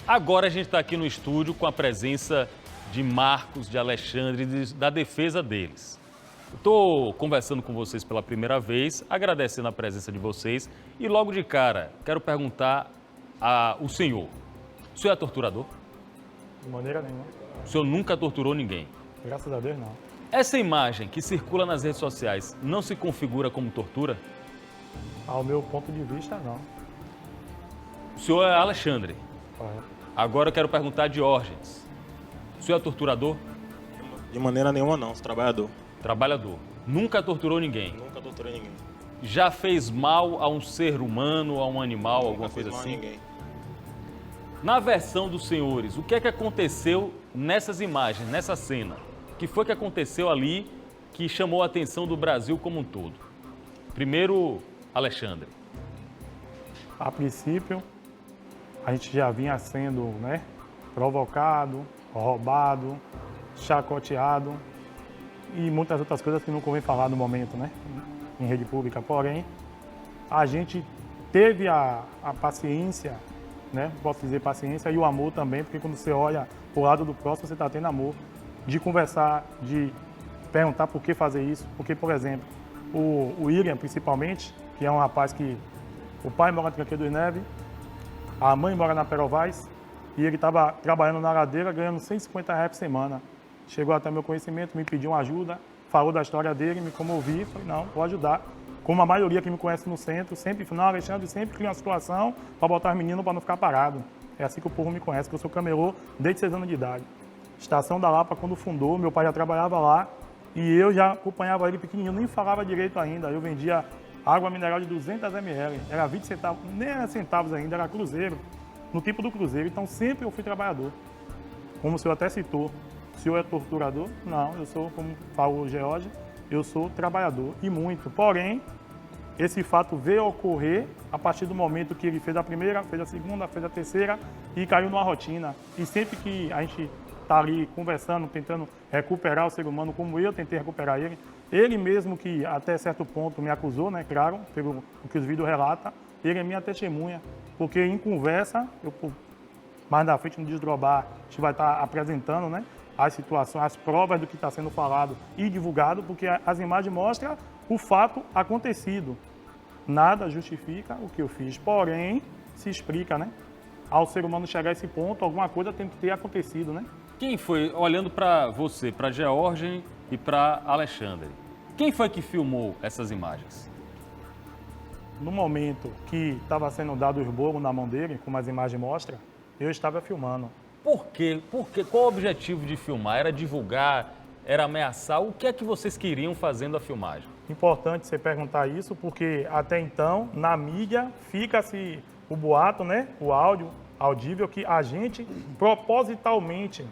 Agora a gente está aqui no estúdio com a presença de Marcos, de Alexandre, da defesa deles. Estou conversando com vocês pela primeira vez, agradecendo a presença de vocês e logo de cara quero perguntar ao senhor. O senhor é torturador? De maneira nenhuma. O senhor nunca torturou ninguém? Graças a Deus, não. Essa imagem que circula nas redes sociais não se configura como tortura? Ao meu ponto de vista, não. O senhor é Alexandre. Correto. Agora eu quero perguntar a Diógenes. O senhor é torturador? De maneira nenhuma, não. Sou trabalhador. Trabalhador. Nunca torturou ninguém? Nunca torturei ninguém. Já fez mal a um ser humano, a um animal, alguma coisa Nunca fiz mal a assim? ninguém. Na versão dos senhores, o que é que aconteceu nessas imagens, nessa cena? O que foi que aconteceu ali que chamou a atenção do Brasil como um todo? Primeiro, Alexandre. A princípio, a gente já vinha sendo, provocado, roubado, chacoteado e muitas outras coisas que não convém falar no momento, em rede pública. Porém, a gente teve a paciência, posso dizer paciência, e o amor também, porque quando você olha para o lado do próximo, você está tendo amor, de conversar, de perguntar por que fazer isso. Porque, por exemplo, o William, principalmente, que é um rapaz que o pai mora na Tranqueira dos Neves, a mãe mora na Perovaz, e ele estava trabalhando na ladeira, ganhando R$150 por semana. Chegou até meu conhecimento, me pediu uma ajuda, falou da história dele, me comovi, falei, não, vou ajudar. Como a maioria que me conhece no centro, sempre, não, Alexandre, sempre cria uma situação para botar os meninos para não ficar parado. É assim que o povo me conhece, que eu sou camelô desde 6 anos de idade. Estação da Lapa, quando fundou, meu pai já trabalhava lá, e eu já acompanhava ele pequenininho, nem falava direito ainda. Eu vendia água mineral de 200 ml, era 20 centavos, nem era centavos ainda, era cruzeiro, no tipo do cruzeiro. Então sempre eu fui trabalhador. Como o senhor até citou, o senhor é torturador? Não, eu sou, como falou o George, eu sou trabalhador e muito. Porém, esse fato veio a ocorrer a partir do momento que ele fez a primeira, fez a segunda, fez a terceira e caiu numa rotina. E sempre que a gente está ali conversando, tentando recuperar o ser humano, como eu tentei recuperar ele, ele mesmo que até certo ponto me acusou, claro, pelo que os vídeos relatam, ele é minha testemunha, porque em conversa, mais na frente no Desdobrar, a gente vai estar apresentando, as situações, as provas do que está sendo falado e divulgado, porque as imagens mostram o fato acontecido. Nada justifica o que eu fiz, porém, se explica, Ao ser humano chegar a esse ponto, alguma coisa tem que ter acontecido, Quem foi, olhando para você, para George e para Alexandre, quem foi que filmou essas imagens? No momento que estava sendo dado o esborro na mão dele, como as imagens mostram, eu estava filmando. Por quê? Qual o objetivo de filmar? Era divulgar? Era ameaçar? O que é que vocês queriam fazendo a filmagem? Importante você perguntar isso, porque até então, na mídia, fica-se o boato, o áudio, audível, que a gente propositalmente,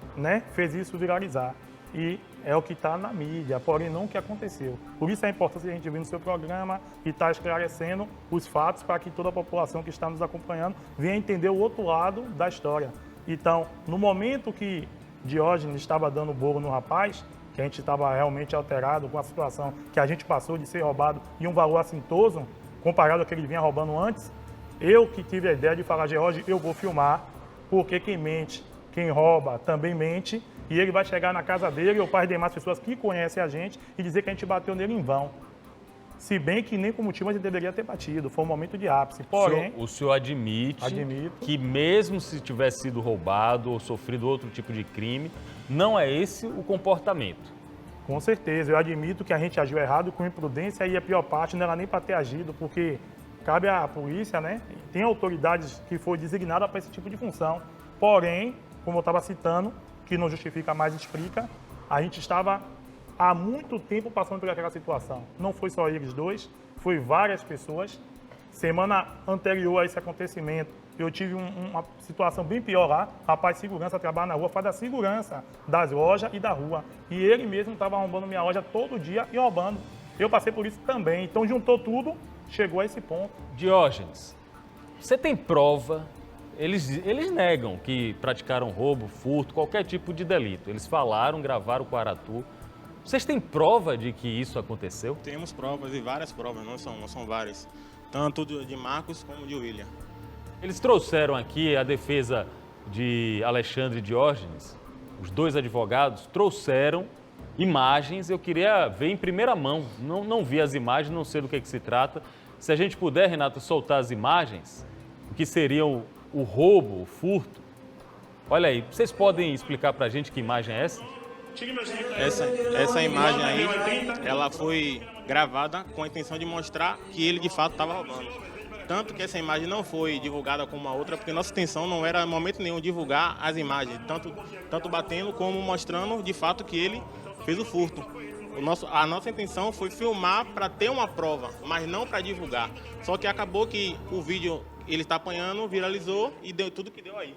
fez isso viralizar. E é o que está na mídia, porém não o que aconteceu. Por isso a importância de a gente vir no seu programa e estar esclarecendo os fatos para que toda a população que está nos acompanhando venha entender o outro lado da história. Então, no momento que Diógenes estava dando bolo no rapaz, que a gente estava realmente alterado com a situação que a gente passou de ser roubado e um valor assintoso, comparado ao que ele vinha roubando antes, eu que tive a ideia de falar, George, eu vou filmar, porque quem mente, quem rouba também mente, e ele vai chegar na casa dele ou para as demais pessoas que conhecem a gente e dizer que a gente bateu nele em vão. Se bem que nem com motivo a gente deveria ter batido, foi um momento de ápice. Porém, o senhor admito que mesmo se tivesse sido roubado ou sofrido outro tipo de crime, não é esse o comportamento? Com certeza, eu admito que a gente agiu errado com imprudência e a pior parte não era nem para ter agido, porque cabe à polícia, tem autoridades que foi designada para esse tipo de função. Porém, como eu estava citando, que não justifica mais explica, a gente estava há muito tempo passando por aquela situação. Não foi só eles dois, foi várias pessoas. Semana anterior a esse acontecimento, eu tive uma situação bem pior lá. Rapaz de segurança trabalha na rua, faz a segurança das lojas e da rua. E ele mesmo estava arrombando minha loja todo dia e roubando. Eu passei por isso também. Então juntou tudo, chegou a esse ponto. Diógenes, você tem prova? Eles negam que praticaram roubo, furto, qualquer tipo de delito. Eles falaram, gravaram com o Aratu. Vocês têm prova de que isso aconteceu? Temos provas e várias provas, não são várias. Tanto de Marcos como de William. Eles trouxeram aqui, a defesa de Alexandre e Diógenes, os dois advogados, trouxeram imagens. Eu queria ver em primeira mão, não vi as imagens, não sei do que se trata. Se a gente puder, Renato, soltar as imagens, o que seriam o roubo, o furto. Olha aí, vocês podem explicar para a gente que imagem é essa? Essa imagem aí, ela foi gravada com a intenção de mostrar que ele de fato estava roubando. Tanto que essa imagem não foi divulgada como a outra, porque nossa intenção não era em momento nenhum divulgar as imagens, tanto batendo como mostrando de fato que ele fez o furto. A nossa intenção foi filmar para ter uma prova, mas não para divulgar. Só que acabou que o vídeo ele está apanhando, viralizou e deu tudo que deu aí.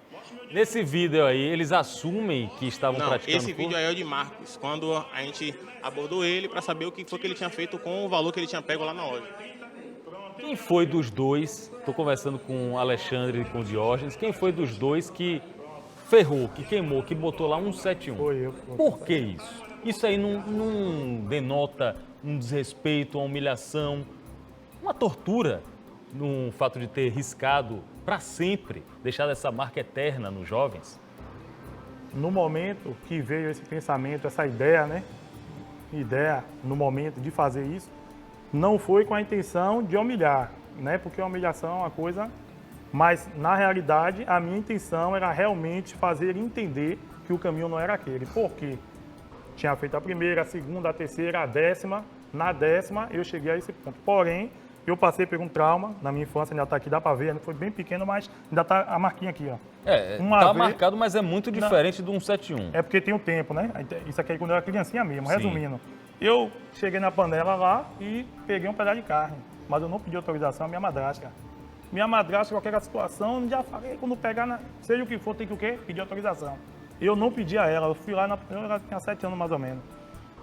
Nesse vídeo aí, eles assumem que estavam praticando esse vídeo aí é o de Marcos, quando a gente abordou ele para saber o que foi que ele tinha feito com o valor que ele tinha pego lá na loja. Quem foi dos dois, estou conversando com o Alexandre e com o Diógenes, quem foi dos dois que ferrou, que queimou, que botou lá 171? Foi eu. Por que isso? Isso aí não denota um desrespeito, uma humilhação, uma tortura no fato de ter riscado para sempre, deixado essa marca eterna nos jovens? No momento que veio esse pensamento, essa ideia, no momento de fazer isso, não foi com a intenção de humilhar, porque a humilhação é uma coisa, mas na realidade a minha intenção era realmente fazer ele entender que o caminho não era aquele. Por quê? Tinha feito a primeira, a segunda, a terceira, a 10ª, na 10ª eu cheguei a esse ponto. Porém, eu passei por um trauma na minha infância, ainda está aqui, dá para ver, foi bem pequeno, mas ainda está a marquinha aqui, ó. Tá marcado, mas é muito diferente do 171. É porque tem o tempo, né? Isso aqui é quando eu era criancinha mesmo, resumindo. Eu cheguei na panela lá e peguei um pedaço de carne, mas eu não pedi autorização à minha madrasta. Minha madrasta, qualquer situação, já falei, quando pegar, seja o que for, tem que o quê? Pedir autorização. Eu não pedi a ela, eu fui lá, eu tinha 7 anos mais ou menos.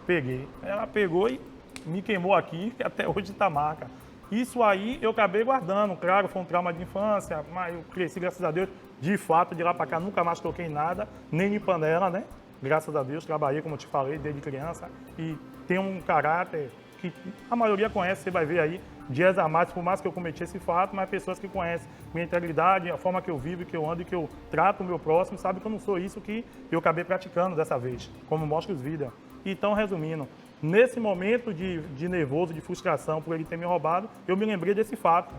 Peguei. Ela pegou e me queimou aqui, que até hoje está marca. Isso aí eu acabei guardando, claro, foi um trauma de infância, mas eu cresci, graças a Deus, de fato, de lá para cá, nunca mais toquei em nada, nem em panela, né? Graças a Deus, trabalhei, como eu te falei, desde criança, e tenho um caráter que a maioria conhece, você vai ver aí, dias a mais, por mais que eu cometi esse fato, mas pessoas que conhecem minha integridade, a forma que eu vivo, que eu ando e que eu trato o meu próximo, sabem que eu não sou isso que eu acabei praticando dessa vez, como mostra os vídeos. Então, resumindo, nesse momento de nervoso, de frustração por ele ter me roubado, eu me lembrei desse fato.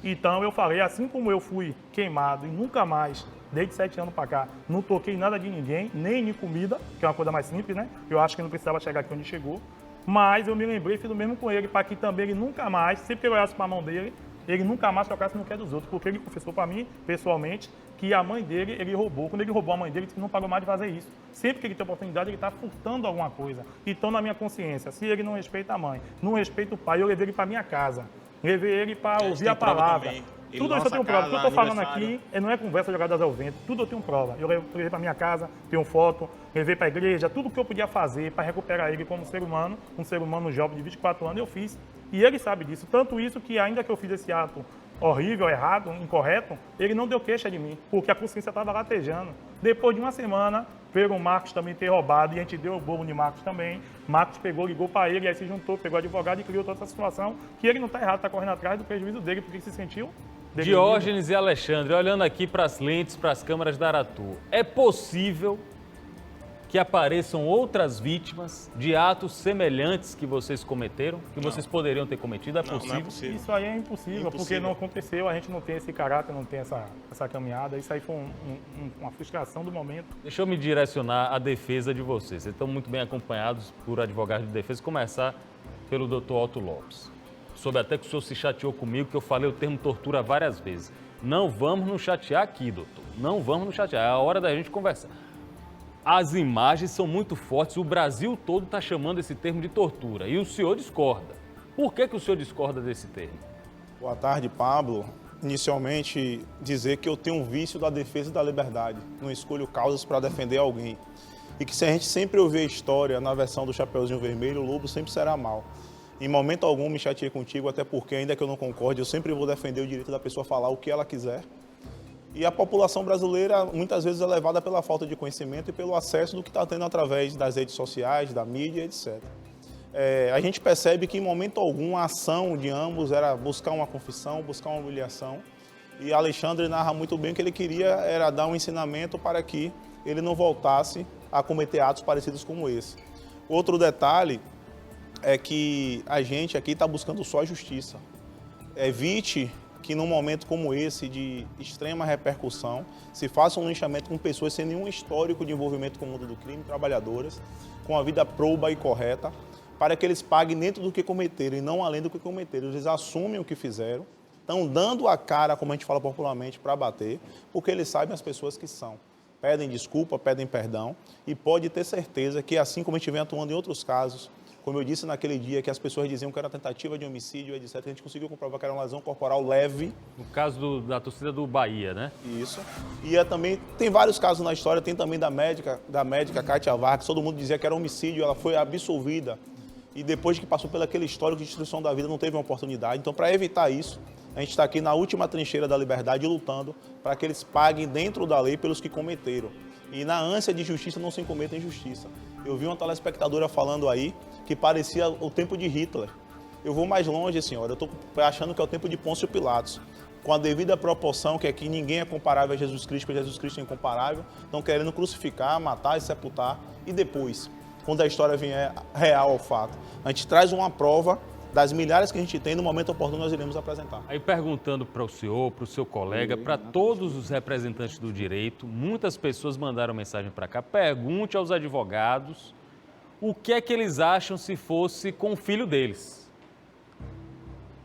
Então eu falei, assim como eu fui queimado e nunca mais, desde 7 anos para cá, não toquei nada de ninguém, nem em comida, que é uma coisa mais simples, né? Eu acho que não precisava chegar aqui onde chegou. Mas eu me lembrei e fiz o mesmo com ele, para que também ele nunca mais, sempre que eu olhasse para a mão dele, ele nunca mais tocasse no que é dos outros, porque ele confessou para mim, pessoalmente, que a mãe dele, ele roubou. Quando ele roubou a mãe dele, ele não pagou mais de fazer isso. Sempre que ele tem oportunidade, ele está furtando alguma coisa. Então, na minha consciência, se ele não respeita a mãe, não respeita o pai, eu levei ele para minha casa. Levei ele para ouvir a palavra. Tudo isso eu tenho prova. O que eu estou falando aqui não é conversa jogada ao vento. Tudo eu tenho prova. Eu levei para minha casa, tenho foto, levei para a igreja, tudo que eu podia fazer para recuperar ele como ser humano, um ser humano jovem de 24 anos, eu fiz. E ele sabe disso. Tanto isso que ainda que eu fiz esse ato horrível, errado, incorreto, ele não deu queixa de mim, porque a consciência estava latejando. Depois de uma semana, veio o Marcos também ter roubado, e a gente deu o bolo de Marcos também. Marcos pegou, ligou para ele, aí se juntou, pegou advogado e criou toda essa situação, que ele não está errado, está correndo atrás do prejuízo dele, porque ele se sentiu degredido. Diógenes e Alexandre, olhando aqui para as lentes, para as câmeras da Aratu, é possível que apareçam outras vítimas de atos semelhantes que vocês cometeram, que vocês poderiam ter cometido? É possível? Não é possível. Isso aí é impossível, porque não aconteceu, a gente não tem esse caráter, não tem essa caminhada. Isso aí foi uma frustração do momento. Deixa eu me direcionar à defesa de vocês. Vocês estão muito bem acompanhados por advogados de defesa. Começar pelo Dr. Otto Lopes. Soube até que o senhor se chateou comigo, que eu falei o termo tortura várias vezes. Não vamos nos chatear aqui, doutor. Não vamos nos chatear. É a hora da gente conversar. As imagens são muito fortes, o Brasil todo está chamando esse termo de tortura e o senhor discorda. Por que o senhor discorda desse termo? Boa tarde, Pablo. Inicialmente, dizer que eu tenho um vício da defesa da liberdade. Não escolho causas para defender alguém. E que se a gente sempre ouvir a história na versão do Chapeuzinho Vermelho, o lobo sempre será mal. Em momento algum me chateei contigo, até porque, ainda que eu não concorde, eu sempre vou defender o direito da pessoa falar o que ela quiser. E a população brasileira, muitas vezes, é levada pela falta de conhecimento e pelo acesso do que está tendo através das redes sociais, da mídia, etc. A gente percebe que, em momento algum, a ação de ambos era buscar uma confissão, buscar uma humilhação. E Alexandre narra muito bem que ele queria era dar um ensinamento para que ele não voltasse a cometer atos parecidos como esse. Outro detalhe é que a gente aqui está buscando só a justiça. Evite que num momento como esse, de extrema repercussão, se faça um linchamento com pessoas sem nenhum histórico de envolvimento com o mundo do crime, trabalhadoras, com a vida proba e correta, para que eles paguem dentro do que cometeram e não além do que cometeram. Eles assumem o que fizeram, estão dando a cara, como a gente fala popularmente, para bater, porque eles sabem as pessoas que são. Pedem desculpa, pedem perdão e pode ter certeza que, assim como a gente vem atuando em outros casos, como eu disse naquele dia que as pessoas diziam que era tentativa de homicídio, etc., a gente conseguiu comprovar que era uma lesão corporal leve. No caso da torcida do Bahia, né? Isso. E também, tem vários casos na história, tem também da médica Kátia Vargas, todo mundo dizia que era homicídio, ela foi absolvida. E depois que passou pelo aquele histórico de destruição da vida, não teve uma oportunidade. Então, para evitar isso, a gente está aqui na última trincheira da liberdade lutando para que eles paguem dentro da lei pelos que cometeram. E na ânsia de justiça não se cometa injustiça. Eu vi uma telespectadora falando aí que parecia o tempo de Hitler. Eu vou mais longe, senhora. Eu estou achando que é o tempo de Pôncio Pilatos. Com a devida proporção, que aqui ninguém é comparável a Jesus Cristo, porque Jesus Cristo é incomparável. Estão querendo crucificar, matar e sepultar. E depois, quando a história vier real ao fato, a gente traz uma prova das milhares que a gente tem, no momento oportuno nós iremos apresentar. Aí perguntando para o senhor, para o seu colega, para todos os representantes do direito, muitas pessoas mandaram mensagem para cá, pergunte aos advogados o que é que eles acham se fosse com o filho deles.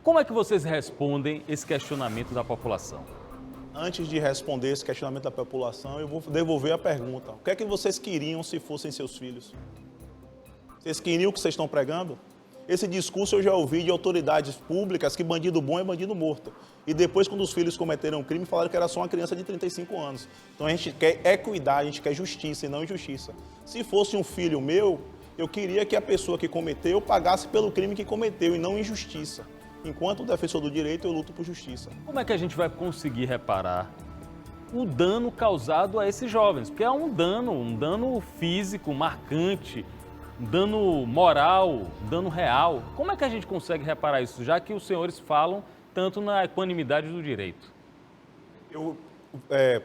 Como é que vocês respondem esse questionamento da população? Antes de responder esse questionamento da população, eu vou devolver a pergunta. O que é que vocês queriam se fossem seus filhos? Vocês queriam o que vocês estão pregando? Esse discurso eu já ouvi de autoridades públicas que bandido bom é bandido morto. E depois, quando os filhos cometeram um crime, falaram que era só uma criança de 35 anos. Então a gente quer equidade, a gente quer justiça e não injustiça. Se fosse um filho meu, eu queria que a pessoa que cometeu pagasse pelo crime que cometeu e não injustiça. Enquanto defensor do direito, eu luto por justiça. Como é que a gente vai conseguir reparar o dano causado a esses jovens? Porque é um dano físico marcante, um dano moral, um dano real. Como é que a gente consegue reparar isso, já que os senhores falam tanto na equanimidade do direito?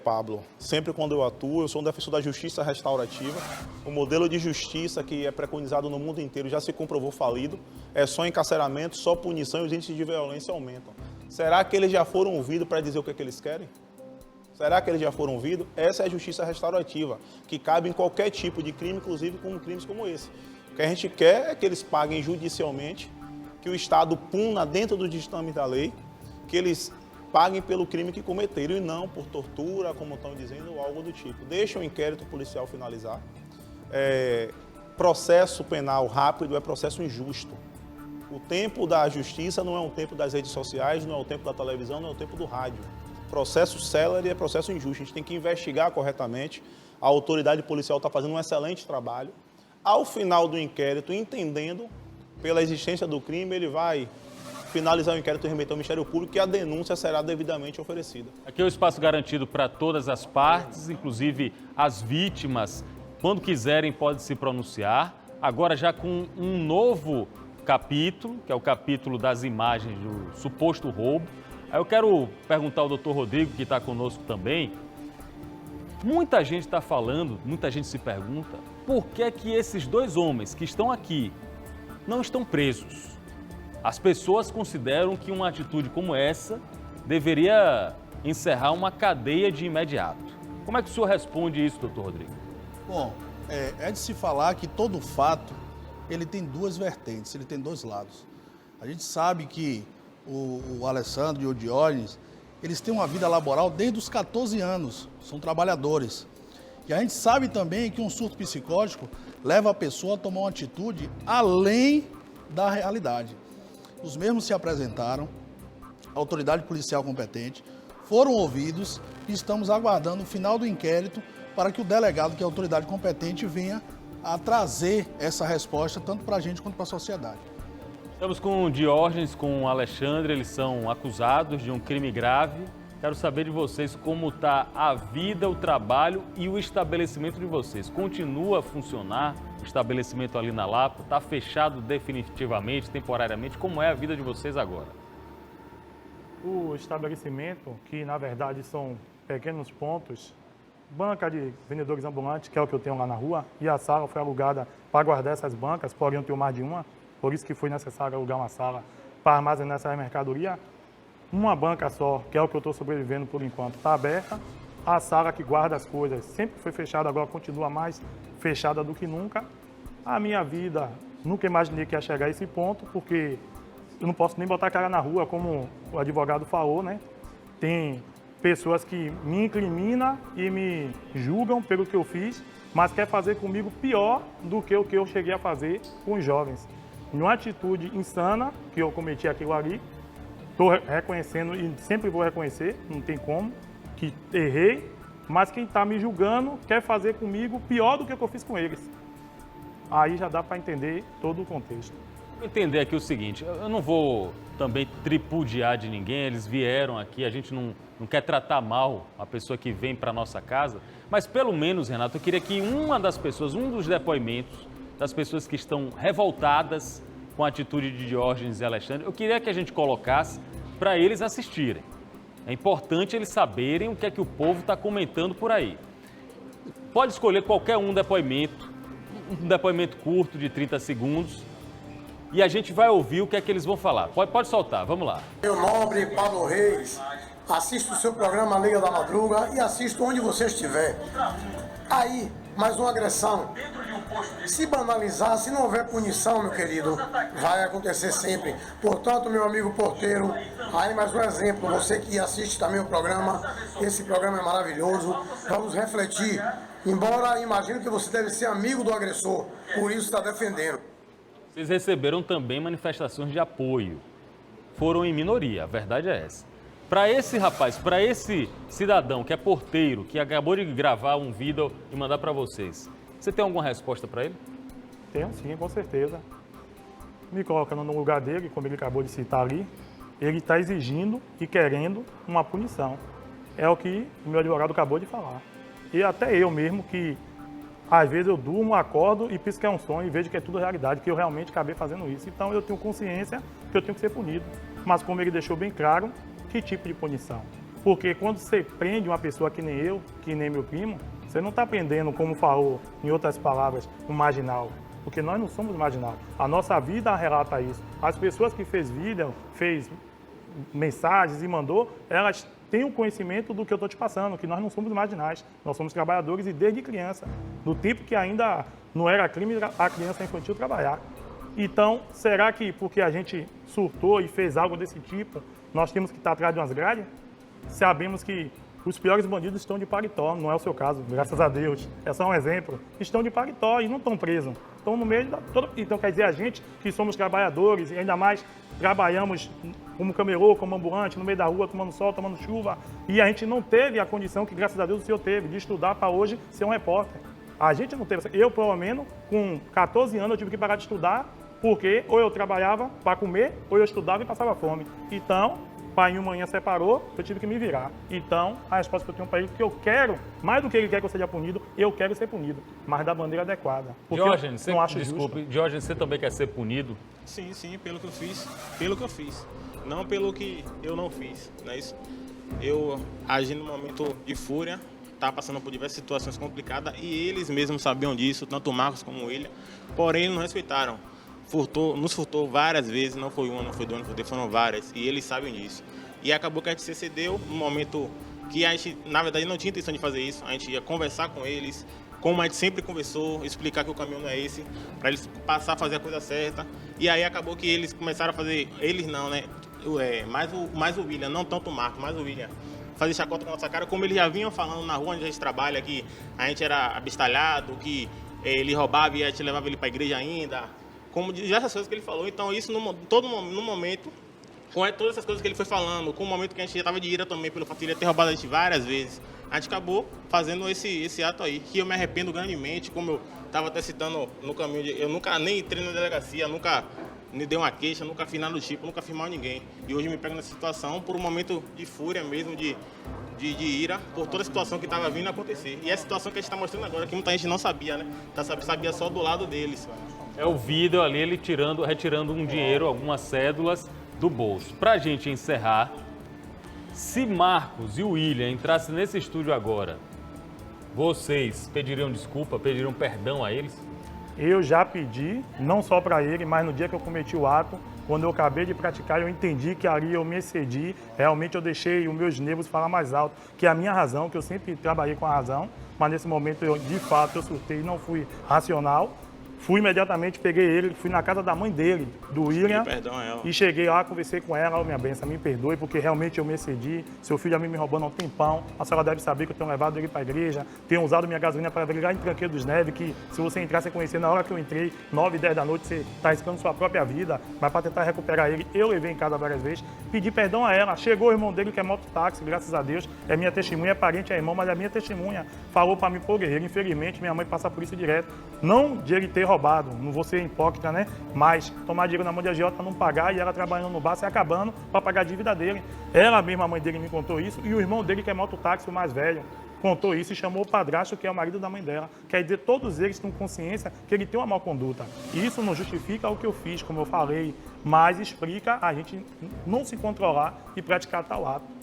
Pablo, sempre quando eu atuo, eu sou um defensor da justiça restaurativa. O modelo de justiça que é preconizado no mundo inteiro já se comprovou falido. É só encarceramento, só punição e os índices de violência aumentam. Será que eles já foram ouvidos para dizer o que é que eles querem? Será que eles já foram ouvidos? Essa é a justiça restaurativa, que cabe em qualquer tipo de crime, inclusive com crimes como esse. O que a gente quer é que eles paguem judicialmente, que o Estado puna dentro do ditame da lei, que eles paguem pelo crime que cometeram e não por tortura, como estão dizendo, ou algo do tipo. Deixa o inquérito policial finalizar. Processo penal rápido é processo injusto. O tempo da justiça não é um tempo das redes sociais, não é o tempo da televisão, não é o tempo do rádio. Processo célere é processo injusto. A gente tem que investigar corretamente. A autoridade policial está fazendo um excelente trabalho. Ao final do inquérito, entendendo pela existência do crime, ele vai finalizar o inquérito e remeter ao Ministério Público, que a denúncia será devidamente oferecida. Aqui é o espaço garantido para todas as partes, inclusive as vítimas, quando quiserem, podem se pronunciar. Agora já com um novo capítulo, que é o capítulo das imagens do suposto roubo. Aí eu quero perguntar ao doutor Rodrigo, que está conosco também. Muita gente está falando, muita gente se pergunta, por que é que esses dois homens que estão aqui não estão presos? As pessoas consideram que uma atitude como essa deveria encerrar uma cadeia de imediato. Como é que o senhor responde isso, doutor Rodrigo? Bom, é de se falar que todo fato ele tem duas vertentes, ele tem dois lados. A gente sabe que o Alessandro e o Diógenes, eles têm uma vida laboral desde os 14 anos, são trabalhadores. E a gente sabe também que um surto psicótico leva a pessoa a tomar uma atitude além da realidade. Os mesmos se apresentaram, a autoridade policial competente, foram ouvidos e estamos aguardando o final do inquérito para que o delegado, que é a autoridade competente, venha a trazer essa resposta tanto para a gente quanto para a sociedade. Estamos com o Diógenes, com o Alexandre, eles são acusados de um crime grave. Quero saber de vocês como está a vida, o trabalho e o estabelecimento de vocês. Continua a funcionar o estabelecimento ali na Lapa? Está fechado definitivamente, temporariamente? Como é a vida de vocês agora? O estabelecimento, que na verdade são pequenos pontos, banca de vendedores ambulantes, que é o que eu tenho lá na rua, e a sala foi alugada para guardar essas bancas, porém eu tenho mais de uma, por isso que foi necessário alugar uma sala para armazenar essa mercadoria. Uma banca só, que é o que eu estou sobrevivendo por enquanto, está aberta. A sala que guarda as coisas sempre foi fechada, agora continua mais fechada do que nunca. A minha vida, nunca imaginei que ia chegar a esse ponto, porque eu não posso nem botar a cara na rua, como o advogado falou, né? Tem pessoas que me incriminam e me julgam pelo que eu fiz, mas quer fazer comigo pior do que o que eu cheguei a fazer com os jovens. Numa atitude insana que eu cometi aquilo ali, estou reconhecendo e sempre vou reconhecer, não tem como, que errei, mas quem está me julgando quer fazer comigo pior do que eu fiz com eles. Aí já dá para entender todo o contexto. Vou entender aqui o seguinte, eu não vou também tripudiar de ninguém, eles vieram aqui, a gente não quer tratar mal a pessoa que vem para nossa casa, mas pelo menos, Renato, eu queria que uma das pessoas, um dos depoimentos das pessoas que estão revoltadas com a atitude de Diógenes e Alexandre, eu queria que a gente colocasse para eles assistirem. É importante eles saberem o que é que o povo está comentando por aí. Pode escolher qualquer um depoimento curto de 30 segundos, e a gente vai ouvir o que é que eles vão falar. Pode soltar, vamos lá. Meu nobre Pablo Reis, assisto o seu programa Liga da Madruga e assisto onde você estiver. Aí, mais uma agressão. Se banalizar, se não houver punição, meu querido, vai acontecer sempre. Portanto, meu amigo porteiro, aí mais um exemplo, você que assiste também o programa, esse programa é maravilhoso, vamos refletir. Embora imagino que você deve ser amigo do agressor, por isso está defendendo. Vocês receberam também manifestações de apoio. Foram em minoria, a verdade é essa. Para esse rapaz, para esse cidadão que é porteiro, que acabou de gravar um vídeo e mandar para vocês, você tem alguma resposta para ele? Tenho sim, com certeza. Me colocando no lugar dele, como ele acabou de citar ali, ele está exigindo e querendo uma punição. É o que o meu advogado acabou de falar. E até eu mesmo, que às vezes eu durmo, acordo e penso que é um sonho e vejo que é tudo realidade, que eu realmente acabei fazendo isso. Então eu tenho consciência que eu tenho que ser punido. Mas como ele deixou bem claro, que tipo de punição? Porque quando você prende uma pessoa que nem eu, que nem meu primo, você não está prendendo, como falou, em outras palavras, um marginal. Porque nós não somos marginal. A nossa vida relata isso. As pessoas que fez vídeo, fez mensagens e mandou, elas têm o conhecimento do que eu estou te passando, que nós não somos marginais. Nós somos trabalhadores e desde criança. Do tempo que ainda não era crime a criança infantil trabalhar. Então, será que porque a gente surtou e fez algo desse tipo, nós temos que estar atrás de umas grades? Sabemos que os piores bandidos estão de paletó, não é o seu caso, graças a Deus. É só um exemplo. Estão de paletó e não estão presos. Estão no meio da... Então, quer dizer, a gente que somos trabalhadores e ainda mais trabalhamos como camelô, como ambulante, no meio da rua, tomando sol, tomando chuva, e a gente não teve a condição que, graças a Deus, o senhor teve, de estudar para hoje ser um repórter. A gente não teve. Eu, pelo menos, com 14 anos, eu tive que parar de estudar, porque ou eu trabalhava para comer, ou eu estudava e passava fome. Então, pai e manhã separou, eu tive que me virar. Então, a resposta que eu tenho para ele é que eu quero, mais do que ele quer que eu seja punido, eu quero ser punido, mas da maneira adequada. Porque Diógenes, eu não acho desculpe, justo. Diógenes, você também quer ser punido? Sim, pelo que eu fiz. Pelo que eu fiz. Não pelo que eu não fiz, não é isso? Eu agi num momento de fúria, estava passando por diversas situações complicadas e eles mesmos sabiam disso, tanto o Marcos como o William, porém eles não respeitaram. Nos furtou várias vezes, não foi uma, não foi duas, não foi três, foram várias, e eles sabem disso. E acabou que a gente se cedeu no momento que a gente, na verdade, não tinha intenção de fazer isso, a gente ia conversar com eles, como a gente sempre conversou, explicar que o caminho não é esse, para eles passar a fazer a coisa certa. E aí acabou que eles começaram a fazer, eles não, né? Mais o William, não tanto o Marcos, mais o William, fazer chacota com a nossa cara, como eles já vinham falando na rua onde a gente trabalha, que a gente era abestalhado, que ele roubava e a gente levava ele para a igreja ainda, como diversas coisas que ele falou. Então isso no momento, com todas essas coisas que ele foi falando, com o momento que a gente já estava de ira também pelo fato de ele ter roubado a gente várias vezes, a gente acabou fazendo esse ato aí, que eu me arrependo grandemente, como eu estava até citando no caminho, eu nunca nem entrei na delegacia, nunca me dei uma queixa, nunca fiz nada do tipo, nunca fiz mal a ninguém. E hoje me pego nessa situação por um momento de fúria mesmo, de ira, por toda a situação que estava vindo a acontecer. E é a situação que a gente está mostrando agora, que muita gente não sabia, né? Sabia só do lado deles. É o vídeo ali, ele retirando um dinheiro, algumas cédulas do bolso. Para a gente encerrar, Se Marcos e o William entrassem nesse estúdio agora, vocês pediriam desculpa, pediriam perdão a eles? Eu já pedi, não só para ele, mas no dia que eu cometi o ato, quando eu acabei de praticar, eu entendi que ali eu me excedi, realmente eu deixei os meus nervos falar mais alto, que a minha razão, que eu sempre trabalhei com a razão, mas nesse momento, de fato, eu surtei e não fui racional. Fui imediatamente, peguei ele, fui na casa da mãe dele, do William, Perdão a ela. e cheguei lá, conversei com ela, minha benção, me perdoe, porque realmente eu me excedi, seu filho já me roubando há um tempão, a senhora deve saber que eu tenho levado ele para a igreja, tenho usado minha gasolina para ele lá em Tranqueiro dos Neves, que se você entrar, você conhecer, na hora que eu entrei, 9, 10 da noite, você está arriscando sua própria vida, mas para tentar recuperar ele, eu levei em casa várias vezes, pedi perdão a ela, chegou o irmão dele, que é mototáxi, graças a Deus, é minha testemunha, é parente, é irmão, mas é minha testemunha, falou para mim, pô, guerreiro, infelizmente, minha mãe passa por isso direto, não de ele ter roubado, não vou ser hipócrita, né? Mas tomar dinheiro na mão de agiota, não pagar e ela trabalhando no bar, se acabando para pagar a dívida dele. Ela mesma, a mãe dele, me contou isso e o irmão dele, que é mototáxi, o mais velho, contou isso e chamou o padrasto, que é o marido da mãe dela. Quer dizer, todos eles têm consciência que ele tem uma má conduta. E isso não justifica o que eu fiz, como eu falei, mas explica a gente não se controlar e praticar tal ato.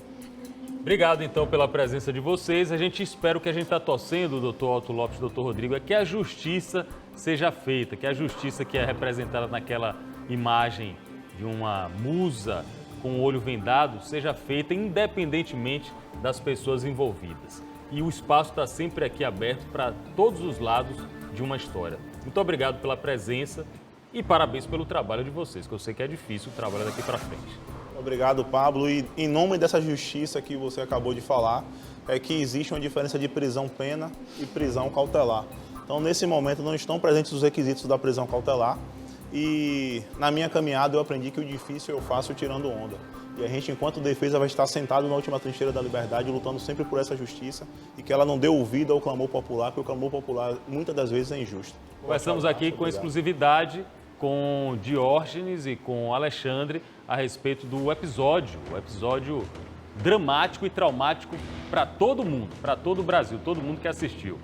Obrigado, então, pela presença de vocês. A gente espera, o que a gente está torcendo, doutor Otto Lopes, doutor Rodrigo, é que a justiça seja feita, que a justiça que é representada naquela imagem de uma musa com o olho vendado seja feita independentemente das pessoas envolvidas. E o espaço está sempre aqui aberto para todos os lados de uma história. Muito obrigado pela presença e parabéns pelo trabalho de vocês, que eu sei que é difícil o trabalho daqui para frente. Obrigado, Pablo. E em nome dessa justiça que você acabou de falar, é que existe uma diferença de prisão-pena e prisão cautelar. Então, nesse momento, não estão presentes os requisitos da prisão cautelar. E na minha caminhada, eu aprendi que o difícil eu faço tirando onda. E a gente, enquanto defesa, vai estar sentado na última trincheira da liberdade, lutando sempre por essa justiça e que ela não dê ouvido ao clamor popular, porque o clamor popular, muitas das vezes, é injusto. Conversamos aqui com exclusividade com Diógenes e com Alexandre a respeito do episódio dramático e traumático para todo mundo, para todo o Brasil, todo mundo que assistiu.